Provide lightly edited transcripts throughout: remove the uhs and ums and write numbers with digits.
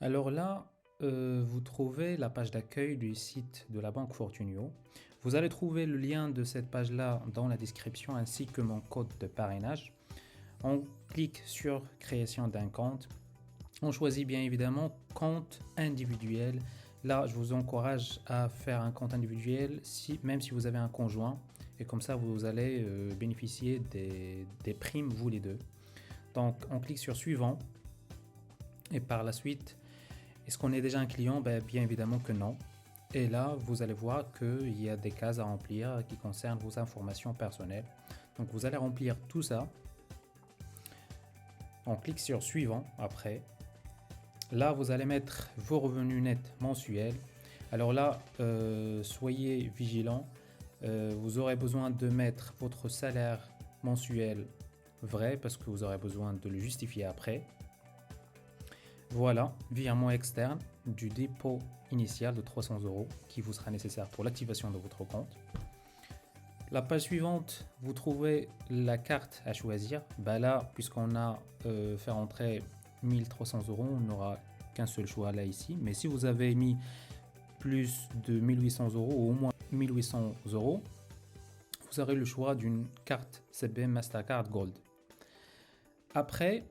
Alors là, vous trouvez la page d'accueil du site de la banque Fortunio. Vous allez trouver le lien de cette page-là dans la description ainsi que mon code de parrainage. On clique sur création d'un compte. On choisit bien évidemment compte individuel. Là, je vous encourage à faire un compte individuel, même si vous avez un conjoint. Et comme ça, vous allez bénéficier des primes, vous les deux. Donc, on clique sur suivant. Et par la suite, est-ce qu'on est déjà un client? Bien évidemment que non. Et là, vous allez voir qu'il y a des cases à remplir qui concernent vos informations personnelles. Donc, vous allez remplir tout ça. On clique sur suivant après. Là, vous allez mettre vos revenus nets mensuels. Alors là, soyez vigilants. Vous aurez besoin de mettre votre salaire mensuel vrai parce que vous aurez besoin de le justifier après. Voilà, virement externe du dépôt initial de 300 euros qui vous sera nécessaire pour l'activation de votre compte. La page suivante, vous trouvez la carte à choisir. Là, puisqu'on a fait rentrer 1300 euros, on n'aura qu'un seul choix là ici. Mais si vous avez mis plus de 1800 euros ou au moins 1800 euros, vous aurez le choix d'une carte CBM Mastercard Gold. Après,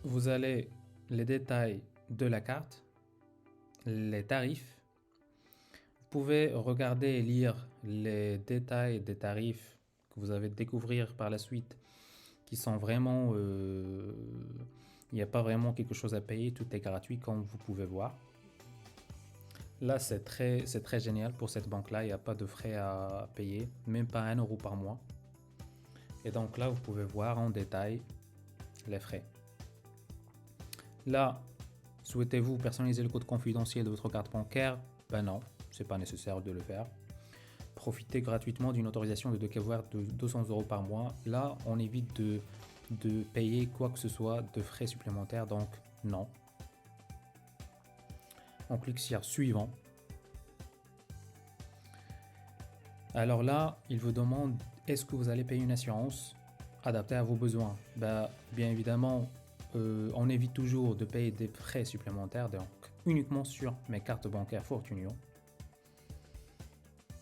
vous allez les détails de la carte, les tarifs. Vous pouvez regarder et lire les détails des tarifs que vous allez découvrir par la suite qui sont vraiment... il n'y a pas vraiment quelque chose à payer, tout est gratuit comme vous pouvez voir. Là, c'est très génial pour cette banque-là, il n'y a pas de frais à payer, même pas 1 euro par mois. Et donc là, vous pouvez voir en détail les frais. Là, souhaitez-vous personnaliser le code confidentiel de votre carte bancaire? Non, c'est pas nécessaire de le faire. Profitez gratuitement d'une autorisation de découvert de 200 euros par mois. Là, on évite de payer quoi que ce soit de frais supplémentaires, donc non. On clique sur suivant. Alors là, il vous demande est-ce que vous allez payer une assurance adaptée à vos besoins? Bien évidemment, on évite toujours de payer des frais supplémentaires, donc uniquement sur mes cartes bancaires Fortunio.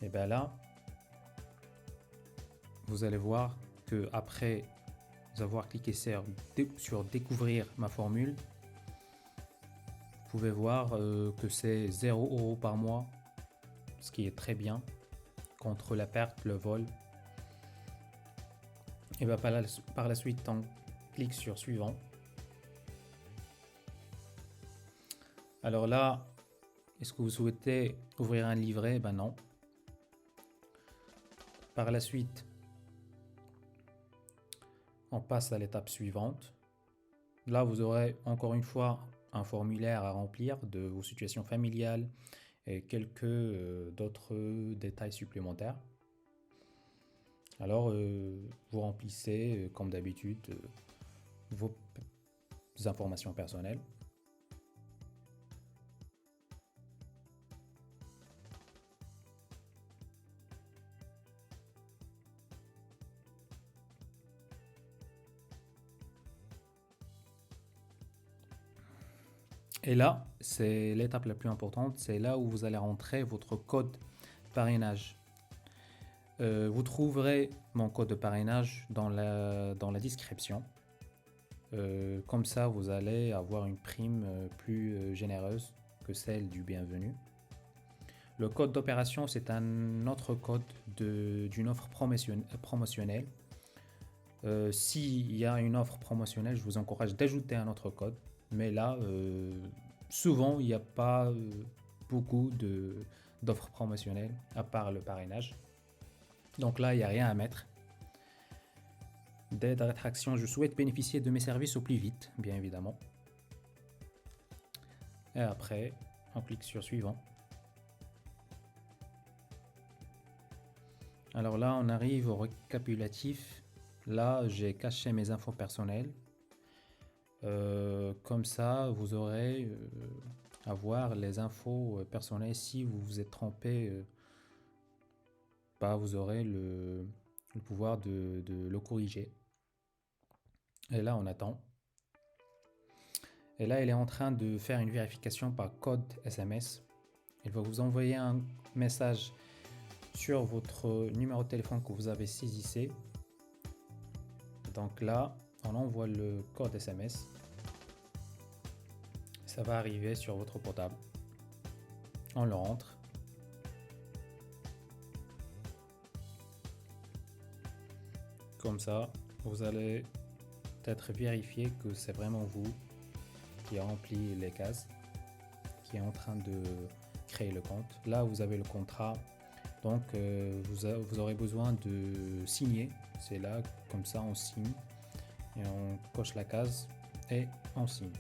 Et là, vous allez voir que après avoir cliqué sur découvrir ma formule, vous pouvez voir que c'est 0 euros par mois, ce qui est très bien contre la perte, le vol. Et par la suite, on clique sur suivant. Alors là, est-ce que vous souhaitez ouvrir un livret? Non. Par la suite, on passe à l'étape suivante. Là, vous aurez encore une fois un formulaire à remplir de vos situations familiales et quelques d'autres détails supplémentaires. Alors, vous remplissez, comme d'habitude, vos informations personnelles. Et là, c'est l'étape la plus importante, c'est là où vous allez rentrer votre code parrainage. Vous trouverez mon code de parrainage dans la description. Comme ça, vous allez avoir une prime plus généreuse que celle du bienvenu. Le code d'opération, c'est un autre code d'une offre promotionnelle. S'il y a une offre promotionnelle, je vous encourage d'ajouter un autre code. Mais là, souvent, il n'y a pas beaucoup d'offres promotionnelles à part le parrainage. Donc là, il n'y a rien à mettre. D'aide à l'attraction, je souhaite bénéficier de mes services au plus vite, bien évidemment. Et après, on clique sur suivant. Alors là, on arrive au récapitulatif. Là, j'ai caché mes infos personnelles. Comme ça, vous aurez à voir les infos personnelles. Si vous vous êtes trompé, vous aurez le pouvoir de le corriger. Et là, on attend. Et là, il est en train de faire une vérification par code SMS. Il va vous envoyer un message sur votre numéro de téléphone que vous avez saisissé. Donc là, on envoie le code SMS. Ça va arriver sur votre portable. On le rentre. Comme ça, vous allez peut-être vérifier que c'est vraiment vous qui a rempli les cases, qui est en train de créer le compte. Là, vous avez le contrat. Donc, vous aurez besoin de signer. C'est là, comme ça, on signe. Et on coche la case et on signe.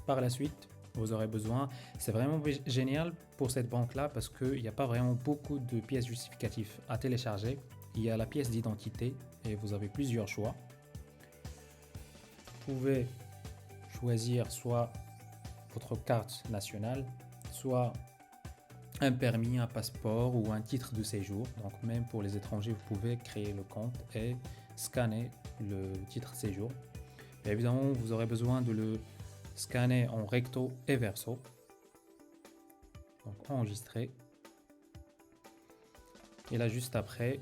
Par la suite, vous aurez besoin, c'est vraiment génial pour cette banque-là parce qu'il n'y a pas vraiment beaucoup de pièces justificatives à télécharger. Il y a la pièce d'identité et vous avez plusieurs choix. Vous pouvez choisir soit votre carte nationale, soit un permis, un passeport ou un titre de séjour. Donc même pour les étrangers, vous pouvez créer le compte et scanner le titre de séjour. Et évidemment, vous aurez besoin de le scanner en recto et verso. Donc enregistrer. Et là, juste après,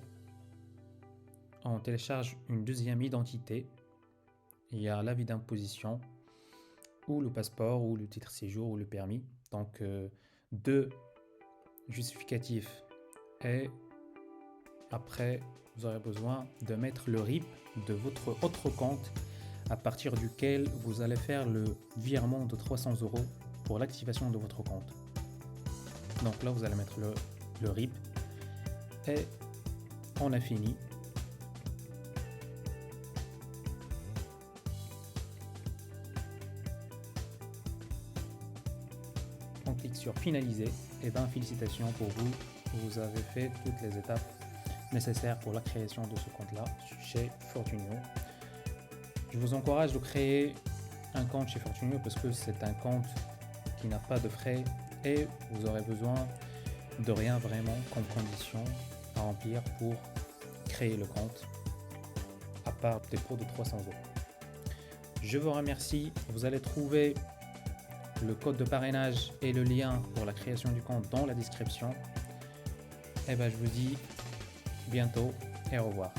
on télécharge une deuxième identité. Il y a l'avis d'imposition, ou le passeport, ou le titre de séjour, ou le permis. Donc, deux justificatifs. Et après, vous aurez besoin de mettre le RIB de votre autre compte à partir duquel vous allez faire le virement de 300 € pour l'activation de votre compte. Donc là, vous allez mettre le RIB et on a fini. On clique sur finaliser et bien félicitations pour vous, vous avez fait toutes les étapes nécessaires pour la création de ce compte là chez Fortunio. Je vous encourage de créer un compte chez Fortunio parce que c'est un compte qui n'a pas de frais et vous aurez besoin de rien vraiment comme condition à remplir pour créer le compte à part le dépôt de 300 €. Je vous remercie. Vous allez trouver le code de parrainage et le lien pour la création du compte dans la description. Et je vous dis bientôt et au revoir.